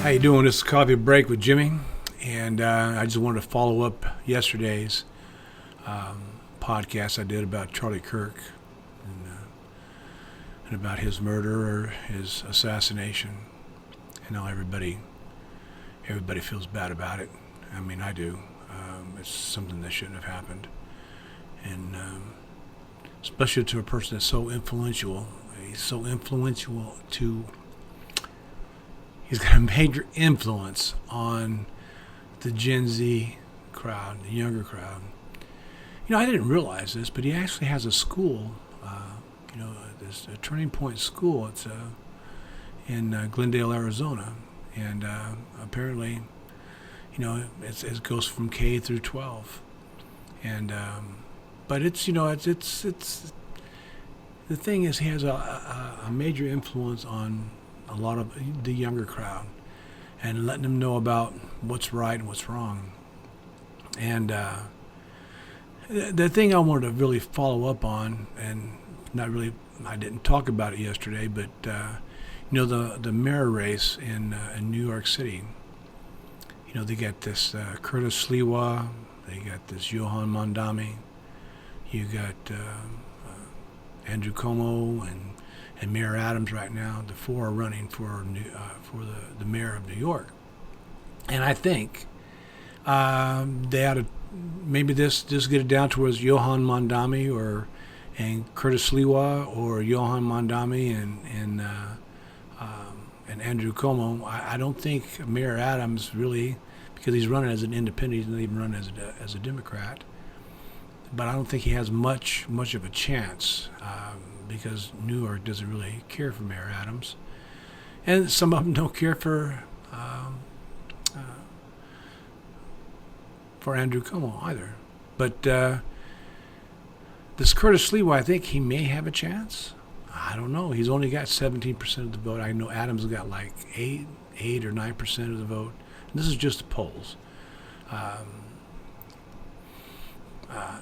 How you doing? This is Coffee Break with Jimmy, and I just wanted to follow up yesterday's podcast I did about Charlie Kirk and about his murder or his assassination, and how everybody feels bad about it. I mean, I do. It's something that shouldn't have happened, and especially to a person that's so influential. He's so influential to. He's got a major influence on the Gen Z crowd, the younger crowd. You know, I didn't realize this, but he actually has a school, there's a Turning Point School. It's in Glendale, Arizona. And apparently, it goes from K through 12. And, but it's the thing is, he has a major influence on a lot of the younger crowd, and letting them know about what's right and what's wrong. And the thing I wanted to really follow up on, and I didn't talk about it yesterday, but the mayor race in New York City. They got this Curtis Sliwa, they got this Johan Mondami, you got Andrew Cuomo and Mayor Adams right now. The four are running for the mayor of New York. And I think they ought to maybe just get it down towards Johan Mondami and Curtis Sliwa, or Johan Mondami and Andrew Cuomo. I don't think Mayor Adams really, because he's running as an independent, he's not even running as a Democrat. But I don't think he has much of a chance. Because New York doesn't really care for Mayor Adams, and some of them don't care for Andrew Cuomo either. But this Curtis Sliwa, I think he may have a chance. I don't know. He's only got 17% of the vote. I know Adams got like 8 or 9% of the vote. And this is just the polls.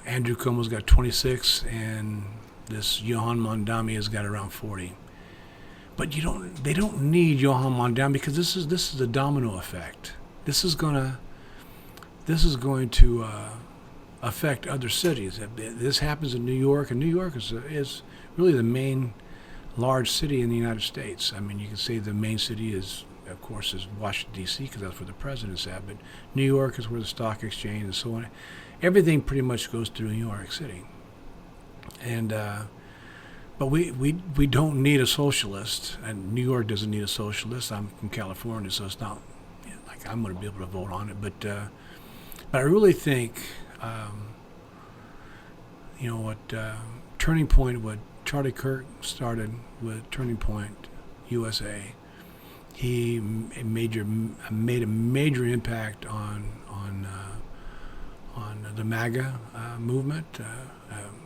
Andrew Cuomo's got 26, and this Johan Mondami has got around 40. But they don't need Johan Mondami, because this is a domino effect. This is going to affect other cities. This happens in New York, and New York is really the main large city in the United States. I mean, you can say the main city is Washington, D.C., because that's where the president's at. But New York is where the stock exchange and so on. Everything pretty much goes through New York City. And but we don't need a socialist, and New York doesn't need a socialist. I'm from California, so it's not like I'm going to be able to vote on it. But I really think Turning Point, what Charlie Kirk started with Turning Point USA, he made a major impact on the MAGA movement.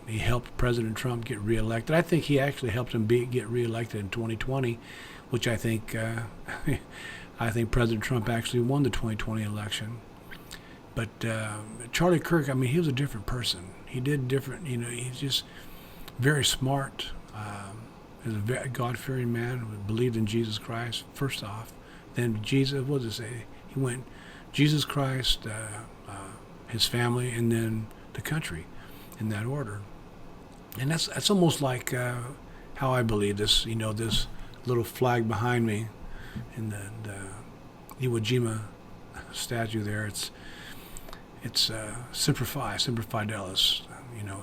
He helped President Trump get reelected. I think he actually helped him get reelected in 2020, which I think President Trump actually won the 2020 election. But Charlie Kirk, I mean, he was a different person. He did different. He's just very smart. He was a very God-fearing man who believed in Jesus Christ first off. Then Jesus, what does it say? He went Jesus Christ, his family, and then the country, in that order. And that's almost like how I believe this. This little flag behind me in the Iwo Jima statue there. It's Semper Fidelis.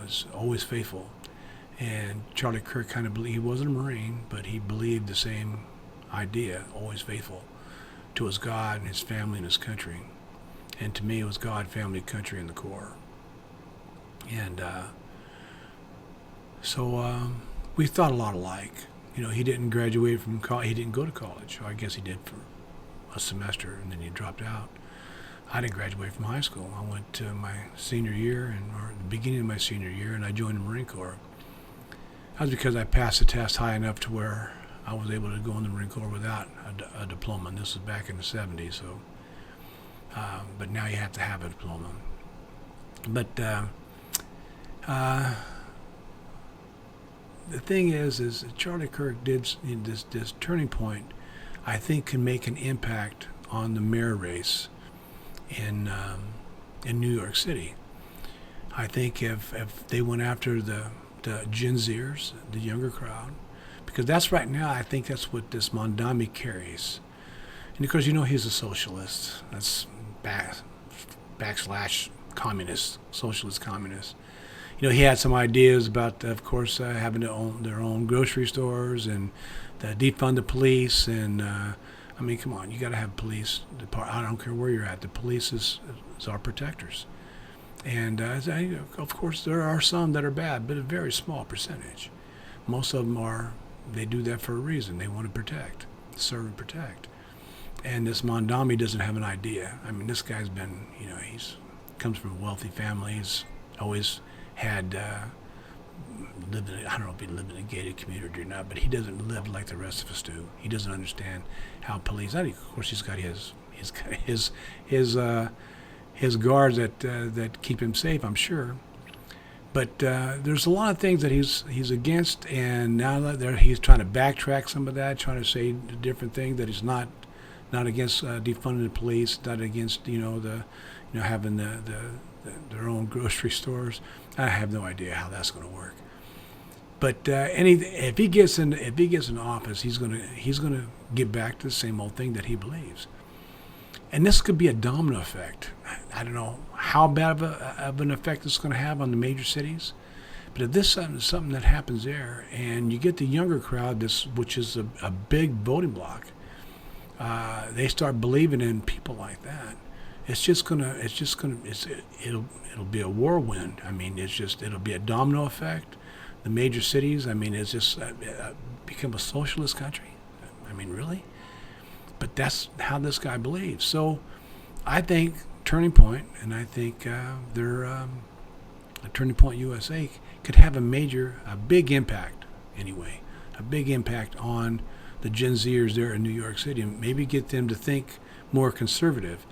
Is always faithful. And Charlie Kirk kind of believed, he wasn't a Marine, but he believed the same idea, always faithful to his God and his family and his country. And to me, it was God, family, country, and the core. And so we thought a lot alike. He didn't graduate from college. He didn't go to college. I guess he did for a semester, and then he dropped out. I didn't graduate from high school. I went to my senior year, or the beginning of my senior year, and I joined the Marine Corps. That was because I passed the test high enough to where I was able to go in the Marine Corps without a diploma. And this was back in the 70s, so. But now you have to have a diploma. But the thing is Charlie Kirk did this Turning Point, I think, can make an impact on the mayor race in New York City. I think if they went after the Gen Zers, the younger crowd, because that's right now, I think that's what this Mondami carries. And of course, he's a socialist. That's backslash communist, socialist communist. He had some ideas about, of course, having their own grocery stores and defund the police. And come on, you got to have police. I don't care where you're at. The police is our protectors. And of course, there are some that are bad, but a very small percentage. Most of them they do that for a reason. They want to protect, serve and protect. And this Mondami doesn't have an idea. This guy's been, comes from a wealthy family. He's always had lived in, I don't know if he lived in a gated community or not, but he doesn't live like the rest of us do. He doesn't understand how police. Of course, he's got his guards that keep him safe, I'm sure. But there's a lot of things that he's against, and now that he's trying to backtrack some of that, trying to say a different thing, that he's not against defunding the police, not against having their own grocery stores. I have no idea how that's going to work. But if he gets in office, he's gonna get back to the same old thing that he believes. And this could be a domino effect. I don't know how bad of an effect it's going to have on the major cities, but if this is something that happens there, and you get the younger crowd, which is a big voting bloc, they start believing in people like that. It'll be a whirlwind. It'll be a domino effect. The major cities, it's just become a socialist country. Really? But that's how this guy believes. So I think Turning Point, and I think Turning Point USA could have a big impact anyway, a big impact on the Gen Zers there in New York City, and maybe get them to think more conservative.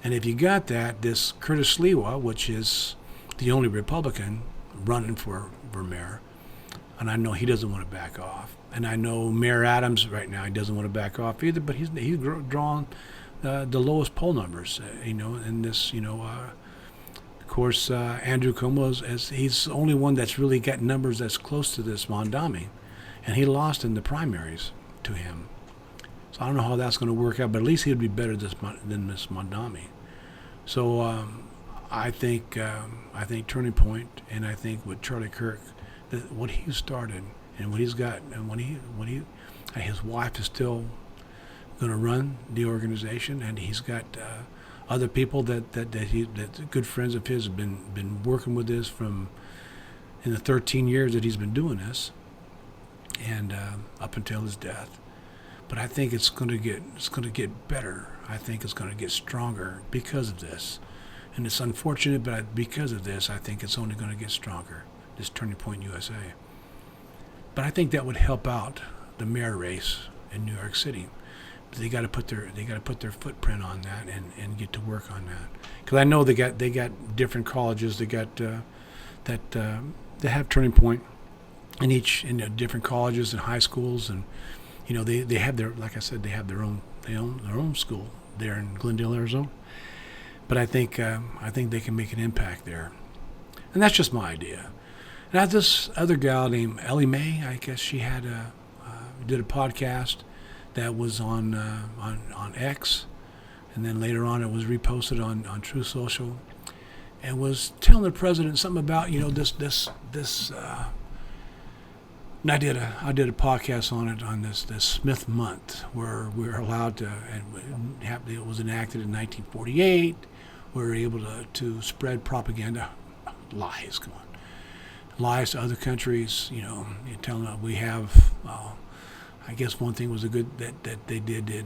And if you got that, this Curtis Sliwa, which is the only Republican running for mayor, and I know he doesn't want to back off. And I know Mayor Adams right now, he doesn't want to back off either, but he's drawn the lowest poll numbers, in this, of course, Andrew Cuomo, he's the only one that's really got numbers that's close to this Mondami, and he lost in the primaries to him. So I don't know how that's going to work out, but at least he would be better than this Mondami. So I think Turning Point, and I think with Charlie Kirk, what he started and what he's got, and his wife is still going to run the organization, and he's got other people that good friends of his have been working with this in the 13 years that he's been doing this, and up until his death. But I think it's going to get better. I think it's going to get stronger because of this, and it's unfortunate, but because of this, I think it's only going to get stronger. This Turning Point USA. But I think that would help out the mayor race in New York City. But they got to put their footprint on that and get to work on that. Because I know they got different colleges. They got they have Turning Point in different colleges and high schools, and they have their, like I said, they own their own school there in Glendale, Arizona. But I think they can make an impact there, and that's just my idea. Now, this other gal named Ellie Mae, I guess she did a podcast that was on X, and then later on it was reposted on True Social, and was telling the president something about this. And I did a podcast on it on this Smith Month, where we were allowed to, and it was enacted in 1948. We were able to spread propaganda, lies. Come on. Lies to other countries, you telling them we have. I guess one thing was that they did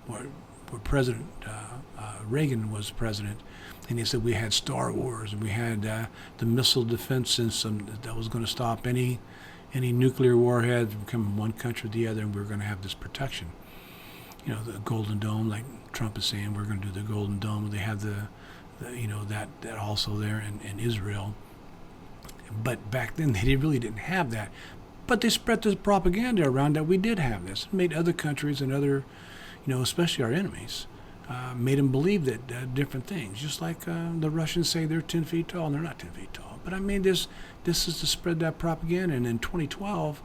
where President Reagan was president, and they said we had Star Wars, and we had the missile defense system that was going to stop any nuclear warheads from coming from one country to the other, and we were going to have this protection. The Golden Dome, like Trump is saying, we're going to do the Golden Dome. They have that also there in Israel. But back then they really didn't have that. But they spread this propaganda around that we did have this. It made other countries and other, especially our enemies, made them believe that different things. Just like the Russians say they're 10 feet tall, and they're not 10 feet tall. But I mean, this is to spread that propaganda. And in 2012,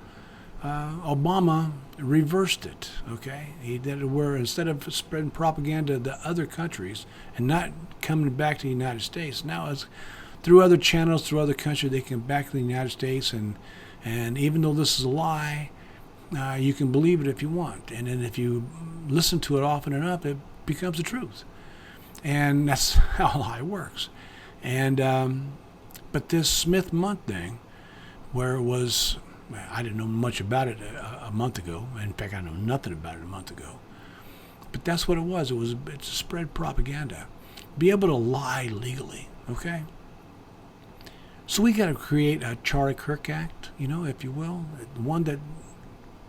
Obama reversed it. Okay, he did it where instead of spreading propaganda to other countries and not coming back to the United States, now it's through other channels, through other countries, they come back to the United States, and even though this is a lie, you can believe it if you want, and then if you listen to it often enough, it becomes the truth, and that's how a lie works. And but this Smith month thing, where it was, I didn't know much about it a month ago. In fact, I know nothing about it a month ago. But that's what it was. It's to spread propaganda, be able to lie legally. Okay. So we got to create a Charlie Kirk Act, if you will, one that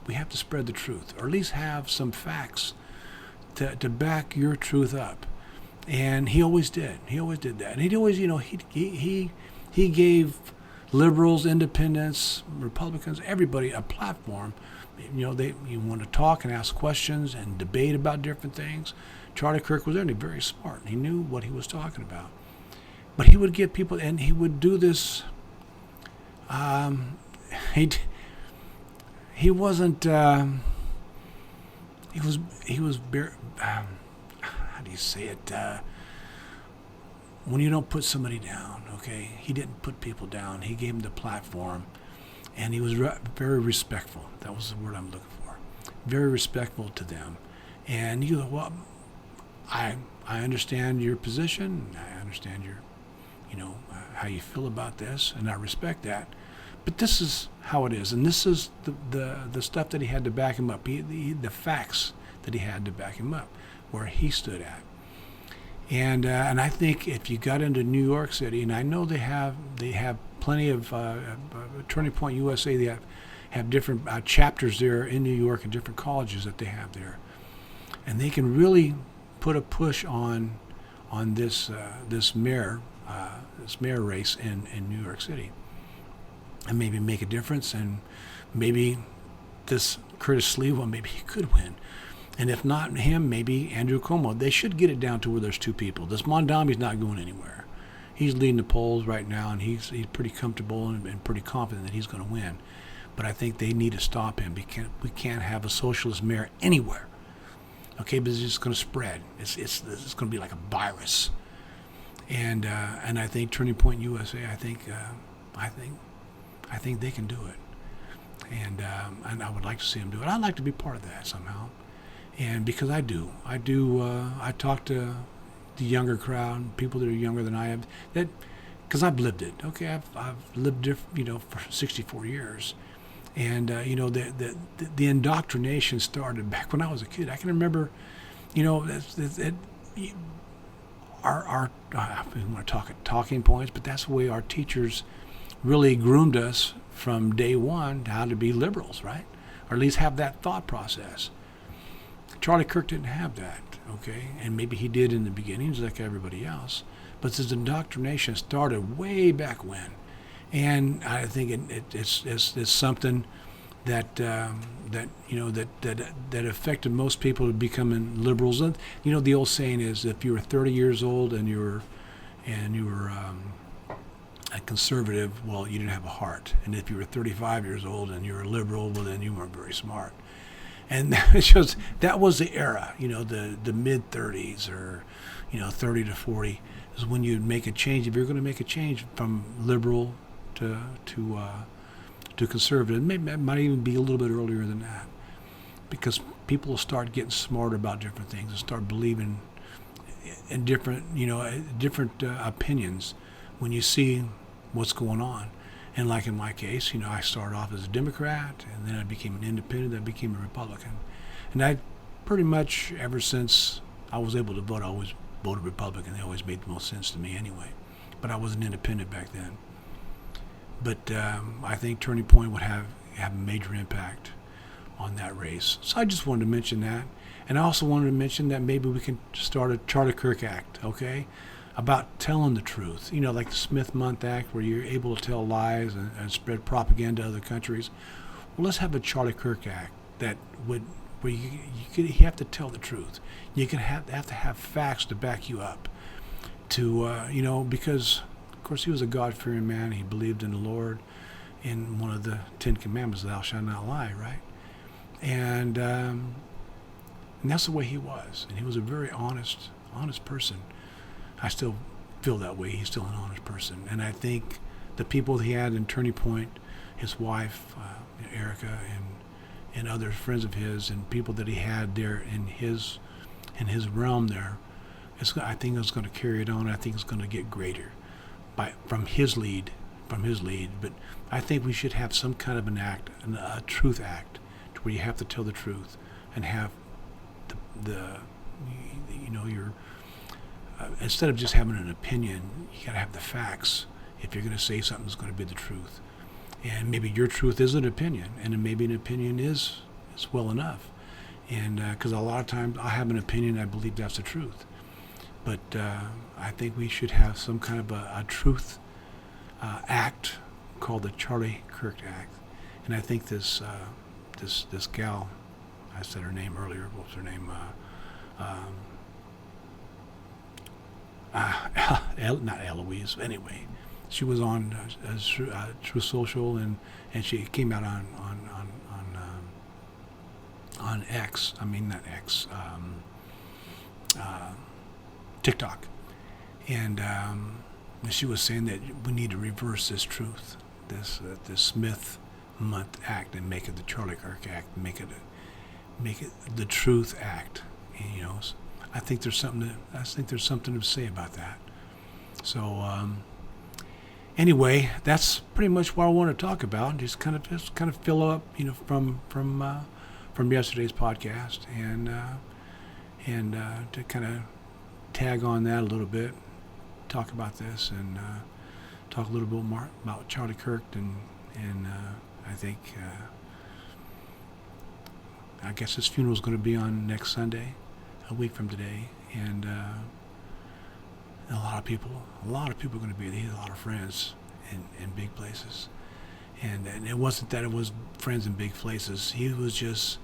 we have to spread the truth, or at least have some facts to back your truth up. And he always did. He always did that. And he always, he gave liberals, independents, Republicans, everybody a platform. You want to talk and ask questions and debate about different things. Charlie Kirk was there, and he was very smart. He knew what he was talking about. But he would get people, and he would do this. He wasn't. He was very. How do you say it? When you don't put somebody down, okay? He didn't put people down. He gave them the platform, and he was very respectful. That was the word I'm looking for. Very respectful to them, and you go, well, I understand your position. I understand your, how you feel about this, and I respect that. But this is how it is, and this is the stuff that he had to back him up. The facts that he had to back him up, where he stood at. And I think if you got into New York City, and I know they have plenty of Turning Point USA. They have different chapters there in New York and different colleges that they have there, and they can really put a push on this mayor race in New York City, and maybe make a difference. And maybe this Curtis Sliwa, maybe he could win. And if not him, maybe Andrew Cuomo. They should get it down to where there's two people. This Mondami's not going anywhere. He's leading the polls right now, and he's pretty comfortable and pretty confident that he's going to win. But I think they need to stop him. We can't have a socialist mayor anywhere. Okay, but it's just going to spread. It's going to be like a virus. And I think Turning Point USA. I think they can do it. And I would like to see them do it. I'd like to be part of that somehow. And because I talk to the younger crowd, people that are younger than I am, that because I've lived it. Okay, I've lived for 64 years, and the indoctrination started back when I was a kid. I can remember, our we want to talk at talking points, but that's the way our teachers really groomed us from day one how to be liberals, right? Or at least have that thought process. Charlie Kirk didn't have that, okay? And maybe he did in the beginnings like everybody else. But this indoctrination started way back when. And I think it's something that affected most people becoming liberals. And the old saying is, if you were 30 years old and you were a conservative, well, you didn't have a heart. And if you were 35 years old and you were a liberal, well, then you weren't very smart. And that was the era, the mid 30s or 30 to 40 is when you'd make a change. If you're going to make a change from liberal to conservative, maybe it might even be a little bit earlier than that, because people will start getting smarter about different things and start believing in different opinions when you see what's going on. And like in my case, I started off as a Democrat, and then I became an independent, then I became a Republican. And I pretty much, ever since I was able to vote, I always voted Republican. They always made the most sense to me anyway. But I was an independent back then. But I think Turning Point would have a major impact on that race. So I just wanted to mention that. And I also wanted to mention that maybe we can start a Charlie Kirk Act, okay? About telling the truth, like the Smith Month Act, where you're able to tell lies and spread propaganda to other countries. Well, let's have a Charlie Kirk Act that would where you have to tell the truth. You can have to have facts to back you up. Because of course he was a God-fearing man. He believed in the Lord, in one of the 10 Commandments, "Thou shalt not lie," right? And that's the way he was. And he was a very honest person. I still feel that way. He's still an honest person. And I think the people he had in Turning Point, his wife, Erica, and other friends of his, and people that he had there in his realm there, I think it's going to carry it on. I think it's going to get greater from his lead. But I think we should have some kind of an act, a truth act, to where you have to tell the truth and have your instead of just having an opinion, you got to have the facts. If you're going to say something, it's going to be the truth. And maybe your truth is an opinion, and maybe an opinion is well enough. And because a lot of times I have an opinion, I believe that's the truth. But I think we should have some kind of a truth act called the Charlie Kirk Act. And I think this gal, I said her name earlier. What was her name? Not Eloise. Anyway, she was on True Social, and she came out on X. I mean, not X. TikTok, and she was saying that we need to reverse this truth, this Smith Month Act, and make it the Charlie Kirk Act, make it the Truth Act. And, I think there's something to say about that. So anyway, that's pretty much what I want to talk about. Just kind of fill up, from yesterday's podcast, and to kind of tag on that a little bit, talk about this, and talk a little bit more about Charlie Kirk, and I think I guess his funeral is going to be on next Sunday, a week from today, and a lot of people are going to be there. He had a lot of friends in big places, and it wasn't that it was friends in big places. He was just,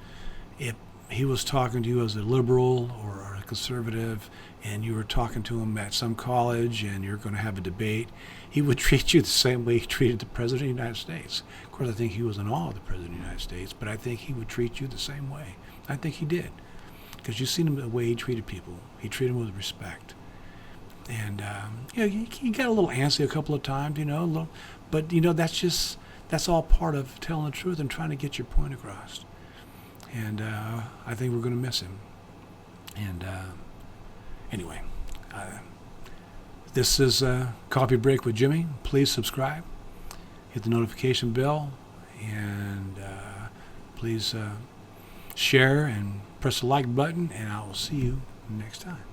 if he was talking to you as a liberal or a conservative, and you were talking to him at some college, and you're going to have a debate, he would treat you the same way he treated the President of the United States. Of course, I think he was in awe of the President of the United States, but I think he would treat you the same way. I think he did, because you've seen him the way he treated people. He treated them with respect. And he got a little antsy a couple of times, but that's all part of telling the truth and trying to get your point across. And I think we're going to miss him. And anyway, this is Coffee Break with Jimmy. Please subscribe, hit the notification bell, and please share and press the like button, and I will see you next time.